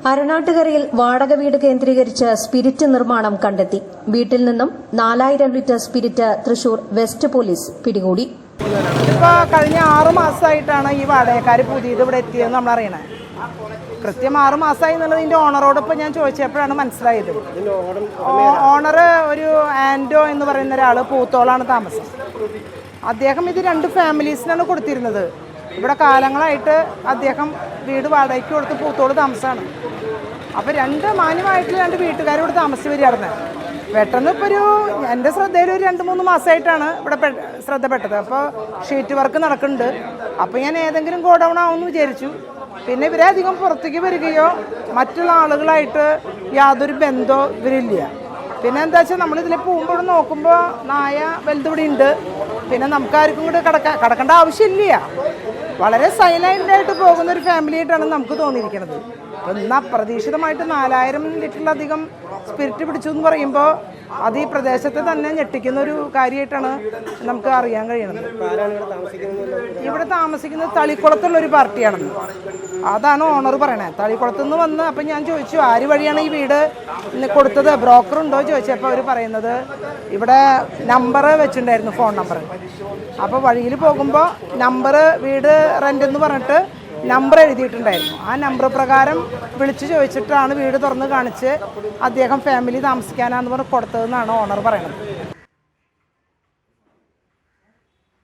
അരണാട്ടുകരയിൽ വാടക വീട് കേന്ദ്രീകരിച്ച് സ്പിരിറ്റ് നിർമ്മാണം കണ്ടെത്തി. വീട്ടിൽ നിന്നും 4000 litre spirit Thrissur west police പിടികൂടി. ഇപ്പോൾ കഴിഞ്ഞ 6 മാസമായിട്ടാണ് ഈ വാടകക്കാർ പുതിയത് ഇവിടെ എത്തിയതെന്ന് നമ്മൾ അറിയണേ. കൃത്യം 6 മാസമായി എന്നുള്ളത് ഇതിൻ്റെ ഓണറോട് ഇപ്പോൾ ഞാൻ ചോദിച്ചപ്പോഴാണ് മനസ്സിലായത്. ഓണർ ഒരു ആൻഡോ എന്ന് പറയുന്ന ഒരാൾ പൂത്തോളാണ് താമസം. അദ്ദേഹം ഇത് 2 ഫാമിലീസിനാണ് കൊടുത്തിരുന്നത്. ഇവിടെ കാലങ്ങളായിട്ട് അദ്ദേഹം വീട് വാടകയ്ക്ക് കൊടുത്ത് പൂത്തോട് താമസമാണ്. അപ്പോൾ 2 മാന്യമായിട്ടുള്ള 2 വീട്ടുകാരോട് താമസിച്ച് വരികയായിരുന്നു. പെട്ടെന്ന് ഇപ്പോൾ എൻ്റെ ശ്രദ്ധയിൽ ഒരു 2-3 മാസമായിട്ടാണ് ഇവിടെ ശ്രദ്ധപ്പെട്ടത്. അപ്പോൾ ഷീറ്റ് വർക്ക് നടക്കുന്നുണ്ട്. അപ്പോൾ ഞാൻ ഏതെങ്കിലും ഗോഡൗൺ ആവുമെന്ന് വിചാരിച്ചു. പിന്നെ ഇവരെ അധികം പുറത്തേക്ക് വരികയോ മറ്റുള്ള ആളുകളായിട്ട് യാതൊരു ബന്ധമോ ഇവരില്ല. പിന്നെ എന്താ വെച്ചാൽ നമ്മളിതിൽ പോകുമ്പോൾ നോക്കുമ്പോൾ നായ വലുതിവിടെ ഉണ്ട്. പിന്നെ നമുക്കാർക്കും കൂടെ കടക്കേണ്ട ആവശ്യമില്ല. വളരെ സൈലൻ്റായിട്ട് പോകുന്ന ഒരു ഫാമിലി ആയിട്ടാണ് നമുക്ക് തോന്നിയിരിക്കുന്നത്. ഇന്ന് അപ്രതീക്ഷിതമായിട്ട് 4000 ലിറ്ററിലധികം സ്പിരിറ്റ് പിടിച്ചു എന്ന് പറയുമ്പോൾ അത് ഈ പ്രദേശത്തെ തന്നെ ഞെട്ടിക്കുന്ന ഒരു കാര്യമായിട്ടാണ് നമുക്ക് അറിയാൻ കഴിയുന്നത്. ഇവിടെ താമസിക്കുന്നത് തളിക്കുളത്തുള്ളൊരു പാർട്ടിയാണെന്ന്. അതാണ് ഓണർ പറയണത്. തളിക്കുളത്തു നിന്ന് വന്ന് അപ്പം ഞാൻ ചോദിച്ചു ആര് വഴിയാണ് ഈ വീട് കൊടുത്തത്, ബ്രോക്കർ ഉണ്ടോ ചോദിച്ചപ്പോൾ അവർ പറയുന്നത് ഇവിടെ നമ്പർ വെച്ചിട്ടുണ്ടായിരുന്നു, ഫോൺ നമ്പർ. അപ്പോൾ വഴിയിൽ പോകുമ്പോൾ നമ്പർ വീട് റെൻ്റ് എന്ന് പറഞ്ഞിട്ട് നമ്പർ എഴുതിയിട്ടുണ്ടായിരുന്നു. ആ നമ്പർ പ്രകാരം വിളിച്ച് ചോദിച്ചിട്ടാണ് വീട് തുറന്ന് കാണിച്ച് അദ്ദേഹം ഫാമിലി താമസിക്കാനാന്ന് പറഞ്ഞ് കൊടുത്തതെന്നാണ് ഓണർ പറയുന്നത്.